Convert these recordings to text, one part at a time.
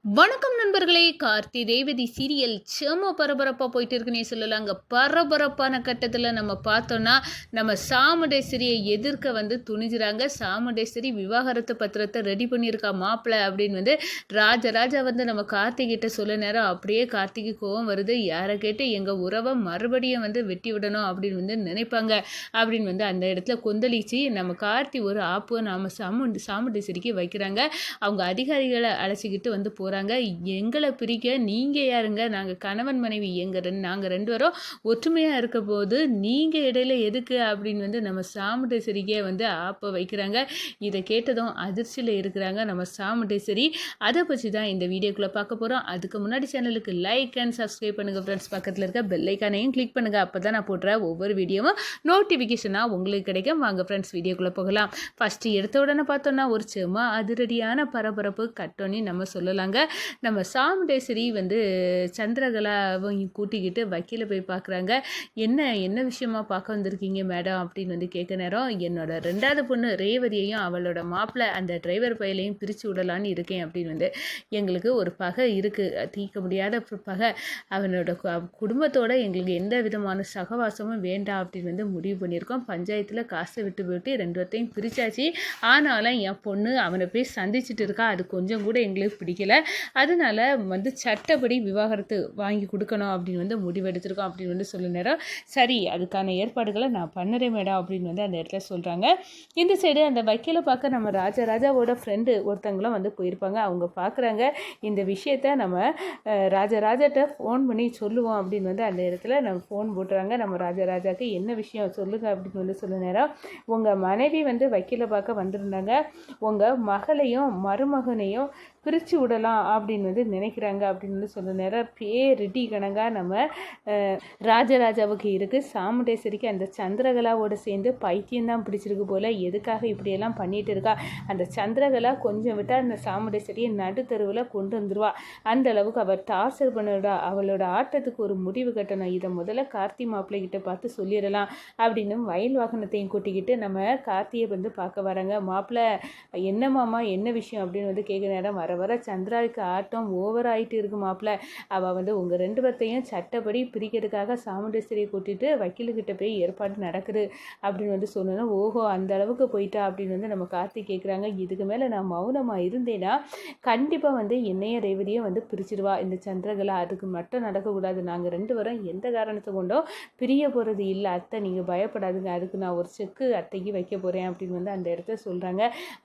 வணக்கம் நண்பர்களே. கார்த்தி ரேவதி சீரியல் செம பரபரப்பாக போயிட்டு இருக்குன்னே சொல்லலாங்க. பரபரப்பான கட்டத்தில் நம்ம பார்த்தோன்னா நம்ம சாமுண்டேஸ்வரியை எதிர்க்க துணிஞ்சுறாங்க. சாமுண்டேஸ்வரி விவாகரத்து பத்திரத்தை ரெடி பண்ணியிருக்கா மாப்பிள்ளை அப்படின்னு ராஜராஜா நம்ம கார்த்திகிட்ட சொல்ல நேரம் அப்படியே கார்த்திக்கு கோவம் வருது. யாரை கேட்டு எங்கள் உறவை மறுபடியும் வெட்டி விடணும் அப்படின்னு நினைப்பாங்க அப்படின்னு அந்த இடத்துல கொந்தளிச்சு நம்ம கார்த்தி ஒரு ஆப்பு நாம் சாமுண்டேஸ்வரிக்கு வைக்கிறாங்க. அவங்க அதிகாரிகளை அழைச்சிக்கிட்டு போகிறாங்க. எங்களை பிரிக்க நீங்கள் யாருங்க? நாங்கள் கணவன் மனைவி, நாங்கள் ரெண்டு பேரும் ஒற்றுமையாக இருக்க போது நீங்கள் இடையில எதுக்கு அப்படின்னு நம்ம சாமுண்டேஸ்வரிக்கே ஆப்ப வைக்கிறாங்க. இதை கேட்டதும் அதிர்ச்சியில் இருக்கிறாங்க நம்ம சாமுண்டேஸ்வரி. அதை பற்றி தான் இந்த வீடியோக்குள்ளே பார்க்க போகிறோம். அதுக்கு முன்னாடி சேனலுக்கு லைக் அண்ட் சப்ஸ்கிரைப் பண்ணுங்கள் ஃப்ரெண்ட்ஸ். பக்கத்தில் இருக்க பெல்லைக்கானையும் கிளிக் பண்ணுங்கள். அப்போ தான் நான் போடுற ஒவ்வொரு வீடியோவும் நோட்டிஃபிகேஷனாக உங்களுக்கு கிடைக்கும். வாங்க ஃப்ரெண்ட்ஸ், வீடியோக்குள்ளே போகலாம். ஃபஸ்ட்டு எடுத்த உடனே பார்த்தோன்னா ஒரு சும்மா அதிரடியான பரபரப்பு கட்டோன்னு நம்ம சொல்லலாங்க. நம்ம சாமுண்டேஸ்வரி சந்திரகலாவையும் கூட்டிக்கிட்டு வக்கீல போய் பார்க்குறாங்க. என்ன விஷயமா பார்க்க வந்திருக்கீங்க மேடம் அப்படின்னு கேட்க நேரம், என்னோட ரெண்டாவது பொண்ணு ரேவதியையும் அவளோட மாப்பிள்ளை அந்த டிரைவர் பையிலையும் பிரித்து விடலான்னு இருக்கேன் அப்படின்னு எங்களுக்கு ஒரு பகை இருக்குது, தீர்க்க முடியாத பகை. அவனோட குடும்பத்தோட எங்களுக்கு எந்த விதமான சகவாசமும் வேண்டாம் அப்படின்னு முடிவு பண்ணியிருக்கோம். பஞ்சாயத்தில் காசை விட்டு போட்டு ரெண்டு பேர்த்தையும் பிரித்தாச்சு. ஆனாலும் என் பொண்ணு அவனை போய் சந்திச்சுட்டு இருக்கா. அது கொஞ்சம் கூட எங்களுக்கு பிடிக்கல. அதனால சட்டப்படி விவாகரத்து வாங்கி கொடுக்கணும் அப்படின்னு முடிவெடுத்திருக்கோம் அப்படின்னு சொல்ல நேரம், சரி அதுக்கான ஏற்பாடுகளை நான் பண்ணுறேன் மேடம் அப்படின்னு அந்த இடத்துல சொல்கிறாங்க. இந்த சைடு அந்த வக்கீலை பார்க்க நம்ம ராஜராஜாவோட ஃப்ரெண்டு ஒருத்தங்களும் போயிருப்பாங்க. அவங்க பார்க்குறாங்க. இந்த விஷயத்த நம்ம ராஜராஜாட்ட ஃபோன் பண்ணி சொல்லுவோம் அப்படின்னு அந்த இடத்துல நம்ம ஃபோன் போட்டுறாங்க. நம்ம ராஜராஜாவுக்கு என்ன விஷயம் சொல்லுங்க அப்படின்னு சொல்ல நேரம், உங்கள் மனைவி வக்கீலை பார்க்க வந்திருந்தாங்க. உங்கள் மகளையும் மருமகனையும் பிரித்து விடலாம் அப்படின்னு நினைக்கிறாங்க அப்படின்னு சொல்ல நேரம், பேரிடி கணக்காக நம்ம ராஜராஜாவுக்கு இருக்குது. சாமுண்டேஸ்வரிக்கு அந்த சந்திரகலாவோடு சேர்ந்து பைத்தியம்தான் பிடிச்சிருக்கு போல். எதுக்காக இப்படியெல்லாம் பண்ணிகிட்டு இருக்கா? அந்த சந்திரகலா கொஞ்சம் விட்டால் அந்த சாமுண்டேஸ்வரியை நடுத்தருவில் கொண்டு வந்துடுவா. அந்த அளவுக்கு அவள் டார்ச்சர் பண்ணிவிடா. அவளோட ஆட்டத்துக்கு ஒரு முடிவு கட்டணும். இதை முதல்ல கார்த்தி மாப்பிள்ளைகிட்ட பார்த்து சொல்லிடலாம் அப்படின்னு வயல் வாகனத்தையும் கூட்டிக்கிட்டு நம்ம கார்த்தியை பார்க்க வராங்க. மாப்பிள்ளை என்ன மாமா, என்ன விஷயம் அப்படின்னு கேட்க நேரம், வர சந்திராவுக்கு ஆட்டம் ஓவர் ஆகிட்டு இருக்கு மாப்பிள்ள. அவள் உங்கள் ரெண்டு பேர்த்தையும் சட்டப்படி பிரிக்கிறதுக்காக சாமுண்டேஸ்வரியை கூட்டிட்டு வக்கீலுக்கிட்ட போய் ஏற்பாடு நடக்குது அப்படின்னு சொன்னோன்னா, ஓஹோ அந்த அளவுக்கு போயிட்டா அப்படின்னு நம்ம கார்த்தி கேட்குறாங்க. இதுக்கு மேலே நான் மௌனமாக இருந்தேன்னா கண்டிப்பாக என்னைய ரேவதியை பிரிச்சிடுவா இந்த சந்திரகலா. அதுக்கு மட்டும் நடக்கக்கூடாது. நாங்கள் ரெண்டு பேரும் எந்த காரணத்தை கொண்டோ பிரிய போகிறது இல்லை அத்தை, நீங்கள் பயப்படாதுங்க. அதுக்கு நான் ஒரு செக்கு அத்தைக்கு வைக்க போகிறேன் அப்படின்னு அந்த இடத்த சொல்கிறாங்க.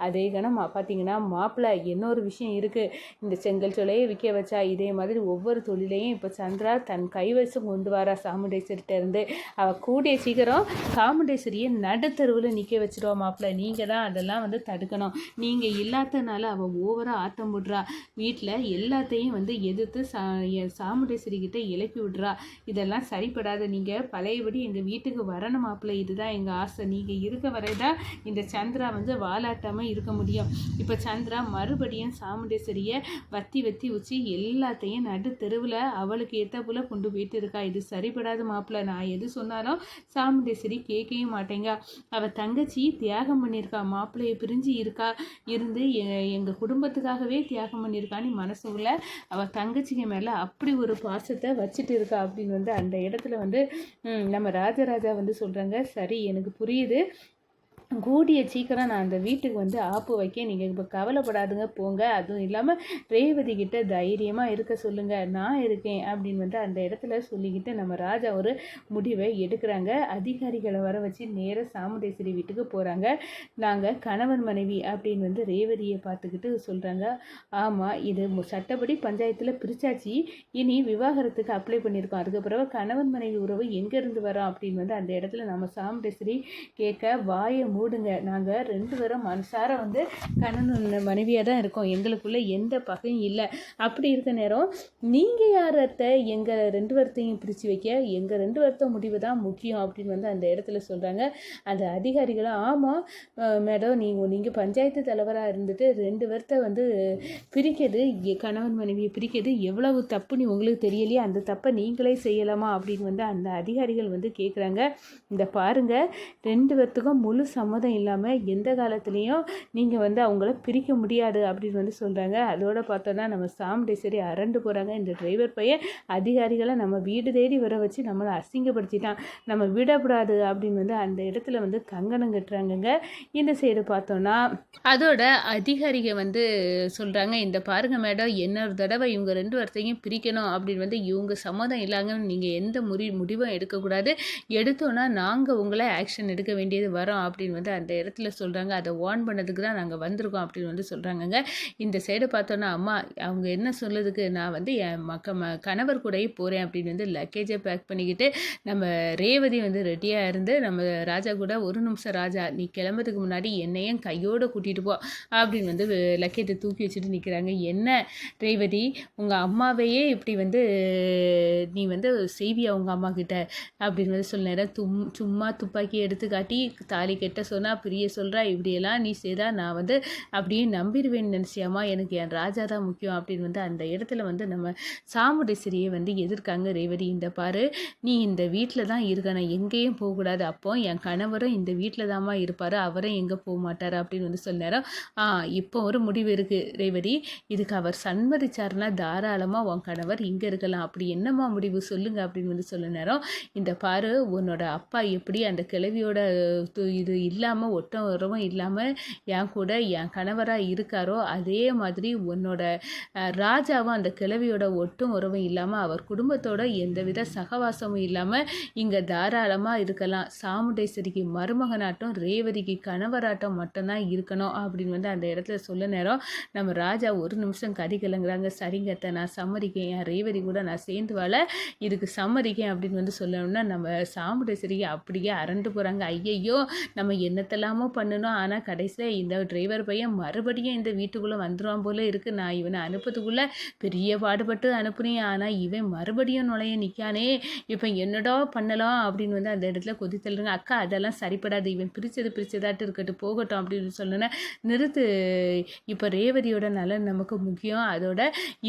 அதே கணம் பார்த்தீங்கன்னா மாப்பிள்ளை இன்னொரு விஷயம் இருக்குது. இந்த செங்கல் சோலையை விற்க வச்சா இதே மாதிரி ஒவ்வொரு தொழிலையும் இப்போ சந்திரா தன் கைவசம் கொண்டு வரா சாமுண்டேஸ்வரிட்ட இருந்து. அவள் கூடிய சீக்கிரம் சாமுண்டேஸ்வரியை நடுத்தருவில் நிற்க வச்சிருவா மாப்பிள்ளை. நீங்கள் தான் அதெல்லாம் தடுக்கணும். நீங்கள் இல்லாதனால அவள் ஓவராக ஆட்டம் போடுறா. வீட்டில் எல்லாத்தையும் எதிர்த்து சாமுண்டேஸ்வரி கிட்ட இலக்கி விடுறா. இதெல்லாம் சரிப்படாத. நீங்கள் பழையபடி எங்கள் வீட்டுக்கு வரணும் மாப்பிள்ளை. இதுதான் எங்கள் ஆசை. நீங்கள் இருக்க வரைதான் இந்த சந்திரா வாலாட்டாமல் இருக்க முடியும். இப்போ சந்திரா மறுபடியும் சாமுண்டேஸ்வரியை வத்தி வச்சு எல்லாத்தையும் நடு தெருவில் அவளுக்கு ஏற்றாப்புல கொண்டு போயிட்டு இருக்கா. இது சரிபடாத மாப்பிள்ளை. நான் எது சொன்னாலும் சாமுண்டேஸ்வரி கேட்கவே மாட்டேங்க. அவள் தங்கச்சி தியாகம் பண்ணியிருக்கா. மாப்பிள்ளையை பிரிஞ்சு இருந்து எங்கள் குடும்பத்துக்காகவே தியாகம் பண்ணியிருக்கான்னு மனசுக்குள்ள அவள் தங்கச்சிக்கு மேலே அப்படி ஒரு பாசத்தை வச்சுட்டு இருக்கா அப்படின்னு அந்த இடத்துல நம்ம ராஜராஜா சொல்கிறாங்க. சரி எனக்கு புரியுது, கூடிய சீக்கிரம் நான் அந்த வீட்டுக்கு ஆப்பு வைக்க நீங்கள் இப்போ கவலைப்படாதுங்க போங்க. அதுவும் இல்லாமல் ரேவதி கிட்ட தைரியமாக இருக்க சொல்லுங்கள், நான் இருக்கேன் அப்படின்னு அந்த இடத்துல சொல்லிக்கிட்டு நம்ம ராஜா ஒரு முடிவை எடுக்கிறாங்க. அதிகாரிகளை வர வச்சு நேராக சாமுண்டேஸ்வரி வீட்டுக்கு போகிறாங்க. நாங்கள் கணவன் மனைவி அப்படின்னு ரேவதியை பார்த்துக்கிட்டு சொல்கிறாங்க. ஆமாம், இது சட்டப்படி பஞ்சாயத்தில் பிரிச்சாச்சு. இனி விவாகரத்துக்கு அப்ளை பண்ணியிருக்கோம். அதுக்கப்புறம் கணவன் மனைவி உறவு எங்கேருந்து வரோம் அப்படின்னு அந்த இடத்துல நம்ம சாமுண்டேஸ்வரி கேட்க, வாயை மூடுங்க, நாங்கள் ரெண்டு பேரும் மனசார கணவன் மனைவியாக தான் இருக்கோம். எங்களுக்குள்ளே எந்த பகையும் இல்லை. அப்படி இருக்க நேரம் நீங்கள் யார் அத்தை எங்கள் ரெண்டு பேர்த்தையும் பிரித்து வைக்க? எங்கள் ரெண்டு பேர்த்த முடிவு தான் முக்கியம் அப்படின்னு அந்த இடத்துல சொல்கிறாங்க. அந்த அதிகாரிகளும், ஆமாம் மேடம், நீங்கள் பஞ்சாயத்து தலைவராக இருந்துட்டு ரெண்டு பேர்த்த பிரிக்கிறது, கணவன் மனைவியை பிரிக்கிறது எவ்வளவு தப்புன்னு உங்களுக்கு தெரியலையே, அந்த தப்பை நீங்களே செய்யலாமா அப்படின்னு அந்த அதிகாரிகள் கேட்குறாங்க. இந்த பாருங்கள், ரெண்டு பேர்த்துக்கும் முழு சம்மதம் இல்லாமல் எந்த காலத்துலேயும் நீங்கள் வந்து அவங்கள பிரிக்க முடியாது அப்படின்னு வந்து சொல்கிறாங்க. அதோட பார்த்தோன்னா நம்ம சாமுண்டேஸ்வரி அரண்டு போகிறாங்க. இந்த டிரைவர் பையன் அதிகாரிகளை நம்ம வீடு தேடி வர வச்சு நம்மளை அசிங்கப்படுத்திட்டான், நம்ம விடக்கூடாது அப்படின்னு வந்து அந்த இடத்துல வந்து கங்கணம் கட்டுறாங்கங்க. இந்த சைடு பார்த்தோன்னா அதோட அதிகாரிகள் வந்து சொல்கிறாங்க, இந்த பாருங்க மேடம், இன்னொரு தடவை இவங்க 2 பேர்த்தையும் பிரிக்கணும் அப்படின்னு வந்து இவங்க சம்மதம் இல்லாங்க நீங்கள் எந்த முடிவும் எடுக்கக்கூடாது, எடுத்தோன்னா நாங்கள் உங்களை ஆக்ஷன் எடுக்க வேண்டியது வரோம் அப்படின்னு வந்து அந்த இடத்துல சொல்கிறாங்க. அதை வார்ன் பண்ணதுக்கு தான் நாங்கள் வந்திருக்கோம் அப்படின்னு வந்து சொல்கிறாங்கங்க. இந்த சைடு பார்த்தோன்னா அம்மா அவங்க என்ன சொல்லுறதுக்கு, நான் வந்து என் கணவர் கூடயே போகிறேன் அப்படின்னு வந்து லக்கேஜை பேக் பண்ணிக்கிட்டு நம்ம ரேவதி வந்து ரெடியாக இருந்து நம்ம ராஜா கூட, ஒரு நிமிஷம் ராஜா, நீ கிளம்புறதுக்கு முன்னாடி என்னையும் கையோடு கூட்டிகிட்டு போ அப்படின்னு வந்து லக்கேஜை தூக்கி வச்சுட்டு நிற்கிறாங்க. என்ன ரேவதி, உங்கள் அம்மாவையே இப்படி வந்து நீ வந்து செய்வியா உங்கள் அம்மா கிட்ட அப்படின்னு வந்து சொல்ல நேரம் சும்மா துப்பாக்கி எடுத்து காட்டி தாலி கெட்ட சொன்னால் பிரிய சொல்கிறா, இப்படியெல்லாம் நீ செய்தா நான் வந்து அப்படியே நம்பிடுவேன்னு நினச்சியாமா, எனக்கு என் ராஜா தான் முக்கியம் அப்படின்னு வந்து அந்த இடத்துல வந்து நம்ம சாமுண்டேஸ்வரியை வந்து எதிர்க்காங்க. ரேவதி, இந்த பாரு, நீ இந்த வீட்டில் தான் இருக்கணும், எங்கேயும் போகக்கூடாது, அப்போ என் கணவரும் இந்த வீட்டில் தாம்மா இருப்பார், அவரும் எங்கே போக மாட்டார் அப்படின்னு வந்து சொல்ல நேரம், இப்போ ஒரு முடிவு இருக்குது ரேவதி, இதுக்கு அவர் சம்மதிச்சாருன்னா தாராளமாக உன் கணவர் இங்கே இருக்கலாம், அப்படி என்னம்மா முடிவு சொல்லுங்க அப்படின்னு வந்து சொல்ல நேரம், இந்த பாரு, உன்னோட அப்பா எப்படி அந்த கிழவியோட இது இல்லாமல் ஒட்டம் உறவும் இல்லாமல் என் கூட என் கணவராக இருக்காரோ, அதே மாதிரி உன்னோட ராஜாவும் அந்த கிழவியோட ஒட்டும் உறவும் இல்லாமல் அவர் குடும்பத்தோட எந்தவித சகவாசமும் இல்லாமல் இங்கே தாராளமாக இருக்கலாம், சாமுண்டேஸ்வரிக்கு மருமகனாட்டம் ரேவதிக்கு கணவராட்டம் மட்டும்தான் இருக்கணும் அப்படின்னு வந்து அந்த இடத்துல சொல்ல நேரம் நம்ம ராஜா ஒரு நிமிஷம் கதி கிளங்குறாங்க. சரிங்கத்தை, நான் சம்மதிக்கேன், என் ரேவதி கூட நான் சேர்ந்து வாழ இதுக்கு சம்மதிக்கேன் அப்படின்னு வந்து சொல்லணும்னா நம்ம சாமுண்டேஸ்வரிக்கு அப்படியே அரண்டு போகிறாங்க. ஐயையோ, நம்ம என்னத்தெல்லாமோ பண்ணணும், ஆனால் கடைசியில் இந்த டிரைவர் பையன் மறுபடியும் இந்த வீட்டுக்குள்ளே வந்துடுவான் போல இருக்குது, நான் இவனை அனுப்புறதுக்குள்ளே பெரிய பாடுபட்டு அனுப்புனேன், ஆனால் இவன் மறுபடியும் நுழைய நிற்கானே, இப்போ என்னடா பண்ணலாம் அப்படின்னு வந்து அந்த இடத்துல கொதித்தல்லுங்க. அக்கா, அதெல்லாம் சரிப்படாது, இவன் பிரிச்சதாட்டு இருக்கட்டும், போகட்டும் அப்படின்னு சொன்னேன். நிறுத்து, இப்போ ரேவதியோட நலன் நமக்கு முக்கியம், அதோட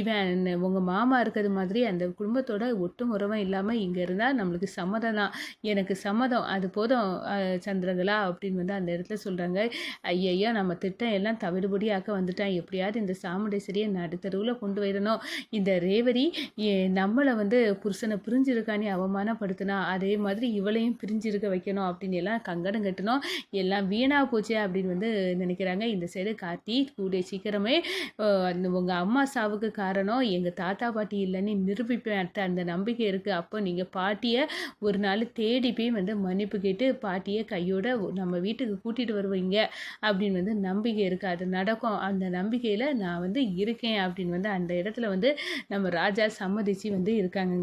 இவன் உங்கள் மாமா இருக்கிறது மாதிரி அந்த குடும்பத்தோட ஒட்டும் உறவும் இல்லாமல் இங்கே இருந்தால் நம்மளுக்கு சம்மதம் தான், எனக்கு சம்மதம், அது போதும் சந்திரகலா அப்படின்னு வந்து அந்த இடத்துல சொல்கிறாங்க. ஐயையா, நம்ம திட்டம் எல்லாம் தவிடுபடியாக்க வந்துட்டான், எப்படியாவது இந்த சாமுண்டேஸ்வரியை நடுத்தருவில் கொண்டு வரணும், இந்த ரேவதி நம்மளை வந்து புருஷனை பிரிஞ்சிருக்கானே அவமானப்படுத்தினா, அதே மாதிரி இவளையும் பிரிஞ்சிருக்க வைக்கணும் அப்படின்னு எல்லாம் கங்கடம் கட்டணும், எல்லாம் வீணாக போச்சு அப்படின்னு வந்து நினைக்கிறாங்க. இந்த சைடு கார்த்தி, கூடிய சீக்கிரமே உங்கள் அம்மா சாவுக்கு காரணம் எங்கள் தாத்தா பாட்டி இல்லைன்னு நிரூபிப்பேன், அந்த நம்பிக்கை இருக்குது, அப்போ நீங்கள் பாட்டியை ஒரு நாள் தேடி போய் வந்து மன்னிப்பு கேட்டு பாட்டியை கையோட நம்ம வீட்டுக்கு கூட்டிகிட்டு வருவீங்க அப்படின்னு வந்து நம்பிக்கை இருக்குது, அது நடக்கும், அந்த நம்பிக்கையில் நான் வந்து இருக்கேன் அப்படின்னு வந்து அந்த இடத்துல வந்து நம்ம ராஜா சம்மதிச்சு வந்து இருக்காங்க.